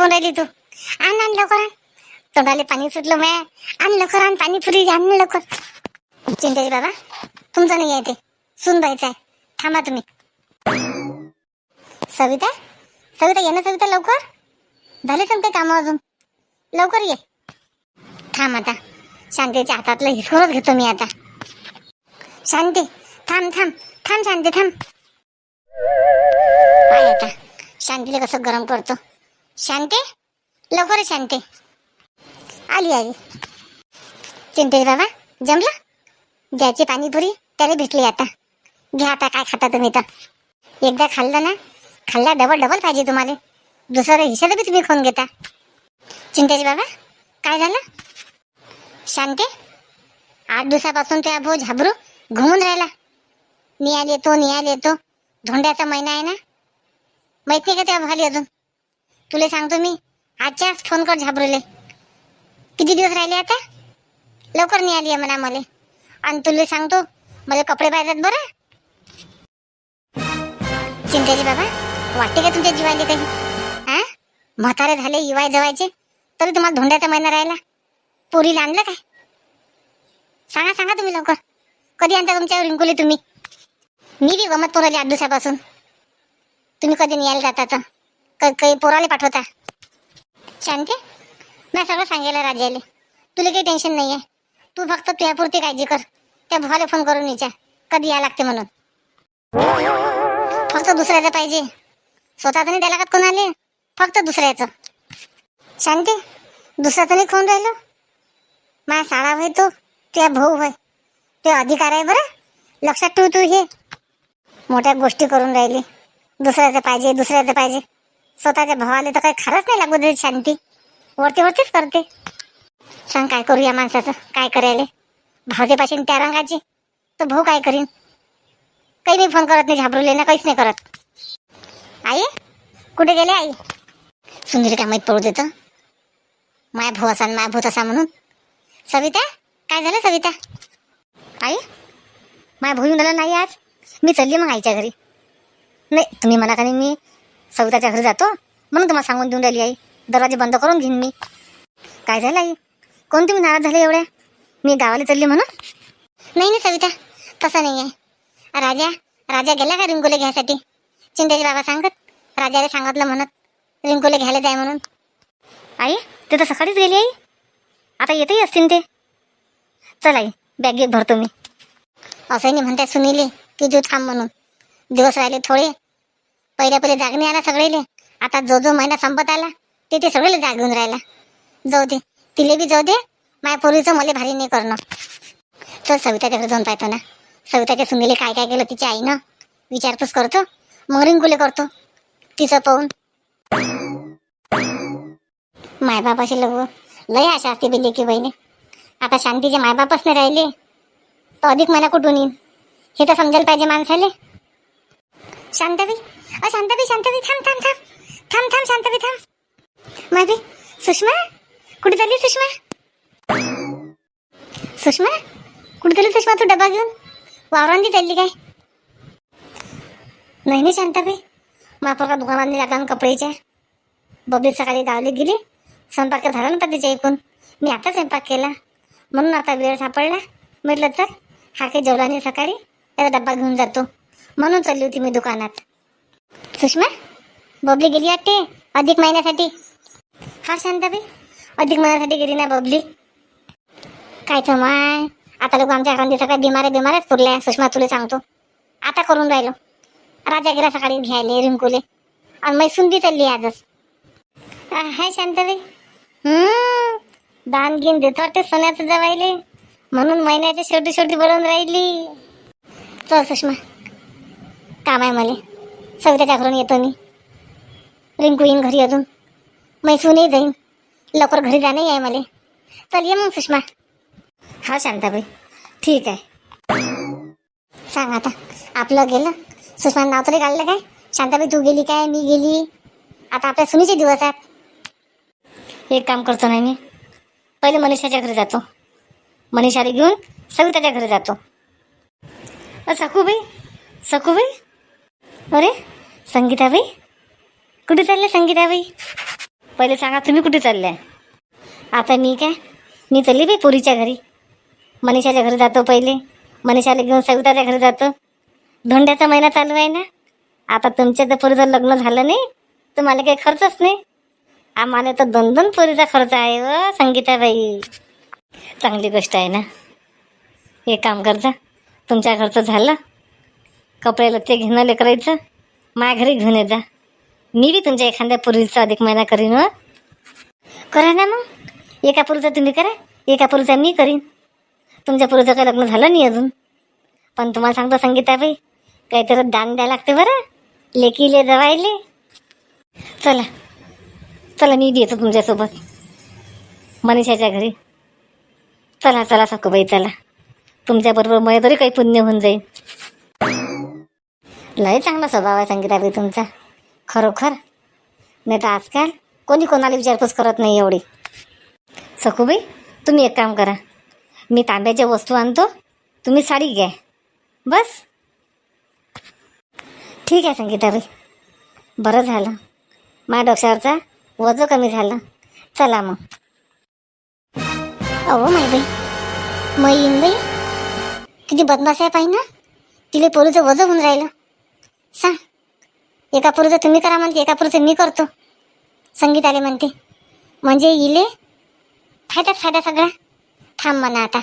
पाहून राहिली तू? आण आण लवकर आण. तोंडाले पाणी सुटलं माय. आण लवकर आण पाणीपुरी आण लवकर. चिंताजी बाबा तुमचं नाही आहे ते, सुनबाईचं आहे. थांबा तुम्ही. सविता सविता ये ना सविता लवकर. झाले पण ते कामं अजून, लवकर ये. थांब आता शांतीच्या हातातलं हिसकूनच घेतो मी आता. शांती थांब थांब थांब शांती थांब. पाय आता शांतीला कसं गरम करतो. शांती लवकर शांती. आली आली. चिंतेश बाबा जमलं. ज्याची पाणीपुरी त्याला भेटली आता. घ्या आता काय खाता तुम्ही तर. एकदा खाल्लं ना खाल्ला डबल डबल पाहिजे तुम्हाला. दुसरं हिशाला बी तुम्ही खाऊन घेता. चिंतेश बाबा काय झालं. शांती 8 दिवसापासून त्या भाऊ झाबरू घुमून राहिला. नियाल येतो. धोंड्याचा महिना आहे ना, माहित नाही का त्या भाली अजून. तुला सांगतो मी आजच्याच फोन कर झाबरूले. किती दिवस राहिले आता. लवकर नियाली आहे म्हणा मला. आणि तुला सांगतो मला कपडे पाहिजेत बरं. चिंतेजी बाबा वाटते का तुमच्या जीवाले काही. हा म्हातारे झाले युवाय जवायचे तरी तुम्हाला धोंड्याचा महिना राहिला. पोरीला आणलं काय. सांगा सांगा तुम्ही लवकर. कधी आणता तुमच्या रिंकुली तुम्ही. मी बी गमत पोराले 8 दिवसापासून. तुम्ही कधी न्यायला जाता तर काही पोराले पाठवता. शांती मी सगळं सांगायला राजाले. तुला काही टेन्शन नाही आहे. तू फक्त तुझ्यापुरती काळजी कर. त्या भावाला फोन करून विचार कधी या लागते म्हणून. फक्त दुसऱ्याचं पाहिजे, स्वतःच नाही द्यायला लागत कोणाले. फक्त दुसऱ्याचं. शांती दुसऱ्याचं नाही खाऊन राहिलो. माझा साळा होय तो, तुझ्या भाऊ होय, ते अधिकार आहे बरं. लक्षात ठेव तू. हे मोठ्या गोष्टी करून राहिली. दुसऱ्याचं पाहिजे. स्वतःच्या भावाला तर काही खरंच नाही लागू दे. शांती वरतीच करते. सांग काय करू या माणसाचं. काय करायला भावते पाशीन त्या रंगाची तर भाऊ काय करीन. काही मी फोन करत नाही झाबरूले ना, काहीच नाही करत. आई कुठे गेले आई. सुंदरी काय माहीत पडू देतं. माय भाऊ तसा म्हणून. सविता काय झालं सविता. आई माय भाऊ येऊन नाही आज. मी चालली मग आईच्या घरी. नाही तुम्ही म्हणा का नाही मी सविताच्या घरी जातो म्हणून तुम्हाला सांगून देऊन राहिली आई. दरवाजे बंद करून घेईन मी. काय झालं आई. कोण तुम्ही नाराज झाले एवढ्या. मी गावाला चालली म्हणून. नाही सविता तसं नाही आहे. राजा गेला का रिंकूला घ्यायसाठी. चिंतेश बाबा सांगत राजाला सांगितलं म्हणत रिंकूला घ्यायला जाय म्हणून. आई ते तर सकाळीच गेली आई. आता येतही असतील ते. चल आई बॅग भरतो मी. असं नाही म्हणताय सुनीले की तू थांब म्हणून. दिवस राहिले थोडे. पहिले जागणे आला सगळेले. आता जो महिना संपत आला ते सगळेला जागून राहिला. जाऊ दे तिले बी जाऊ दे. माया पोरीचं मला भारी नाही करणं. चल सविताच्या घरी जाऊन पाहतो ना. सविताच्या सुनीले काय काय केलं तिच्या आईनं विचारपूस करतो. मग रिंकूले करतो तिचं पाहून. मायबापाशी लय आशा असते बिल्ली की बहिणी. आता शांतीचे मायबापच नाही राहिले तर अधिक महिना कुठून येईन हे तर समजायला पाहिजे माणसाले. शांताबाई शांताबाई थांब शांताबाई थांब. मायबी सुषमा कुठे चालली. सुषमा कुठे चालली. सुषमा तू डबा घेऊन वावरांनी चालली काय. नाही शांताबाई मापोरका दुकानात लागला कपड्याच्या. बबली सकाळी गावले गेली. स्वयंपाक झाला नव्हता तिच्या ऐकून. मी आता स्वयंपाक केला म्हणून आता वेळ सापडला. म्हटलं चल हा काही जेवला नाही सकाळी त्याला डब्बा घेऊन जातो म्हणून चालली होती मी दुकानात. सुषमा बबली गेली वाटते अधिक महिन्यासाठी. हा शांताबाई अधिक महिन्यासाठी गेली ना बबली. काय तर माय आता लोक आमच्या घरात सगळ्या बिमाऱ्याच पुरल्या. सुषमा तुला सांगतो आता करून राहिलो. राजा गेला सकाळी घ्यायले रिंकूले आणि मैसून बी चालली आजच. हाय शांताबाई दान घेऊन देतो वाटते सोन्याचं जवायले म्हणून महिन्याच्या शेवटी बोलून राहिली. चल सुषमा काम आहे मला. सविताच्या घरून येतो मी. रिंकू येईन घरी अजून. मैसूनही जाईन. लवकर घरी जाणंही आहे मला. चल ये मग सुषमा. हा शांताबाई ठीक आहे. सांग आता आपलं गेलं. सुषमा नाव तरी काढलं काय. शांताबाई तू गेली काय मी गेली. आता आपल्या सुनीचे दिवस आहेत. एक काम करतो ना मी पहिले मनीषाच्या घरी जातो. मनीषाला घेऊन सविताच्या घरी जातो. सखूबाई अरे संगीताबाई कुठे चालले. संगीताबाई पहिले सांगा तुम्ही कुठे चालल्या? आता मी चालली बाई पोरीच्या घरी. मनीषाच्या घरी जातो पहिले. मनीषाला घेऊन सविताच्या घरी जातो. धोंड्याचा महिना चालू आहे ना. आता तुमच्या तर पोरीचं लग्न झालं नाही तर मला काही खर्चच नाही. आम्हाला तर 2-2 पोरीचा खर्च आहे व संगीताबाई. चांगली गोष्ट आहे ना. एक काम कर जा, तुमच्या घरचं झालं, कपडे लत्ते घेणं लेकरायचं माझ्या घरी घेऊन ये जा. मी बी तुमच्या एखाद्या पोरीचा अधिक महिना करीन व. करा ना मग. एका पोरीचं तुम्ही करा, एका पोरीचं मी करीन. तुमच्या पोरीचं काही लग्न झालं नाही अजून. पण तुम्हाला सांगतो संगीताबाई, काहीतरी दान द्यायला लागते बरं लेकीले जवायले. चला चला, मी बी येतो तुमच्यासोबत मनीषाच्या घरी. चला चला सखूबाई, चला. तुमच्याबरोबर मला तरी काही पुण्य होऊन जाईल. लय चांगला स्वभाव आहे संगीताबाई तुमचा, खरोखर. नाही तर आजकाल कोणी कोणाला विचारपूस करत नाही एवढी. सखूबाई, तुम्ही एक काम करा, मी तांब्याच्या वस्तू आणतो, तुम्ही साडी घ्या बस. ठीक आहे संगीताबाई, बरं झालं माझ्या डोक्यावरचा वजन कमी झालं. चला मग. अहो माई बाई, येईन बाई, किती बदमाश आहे पाहिजे ना. तिला पोरीचं वजन होऊन राहिलं. सांग, एका पोरीचं तुम्ही करा म्हणते, एका पोरीचं मी करतो. संगीताले म्हणते म्हणजे इले फायदा सगळा. थांब म्हणा आता.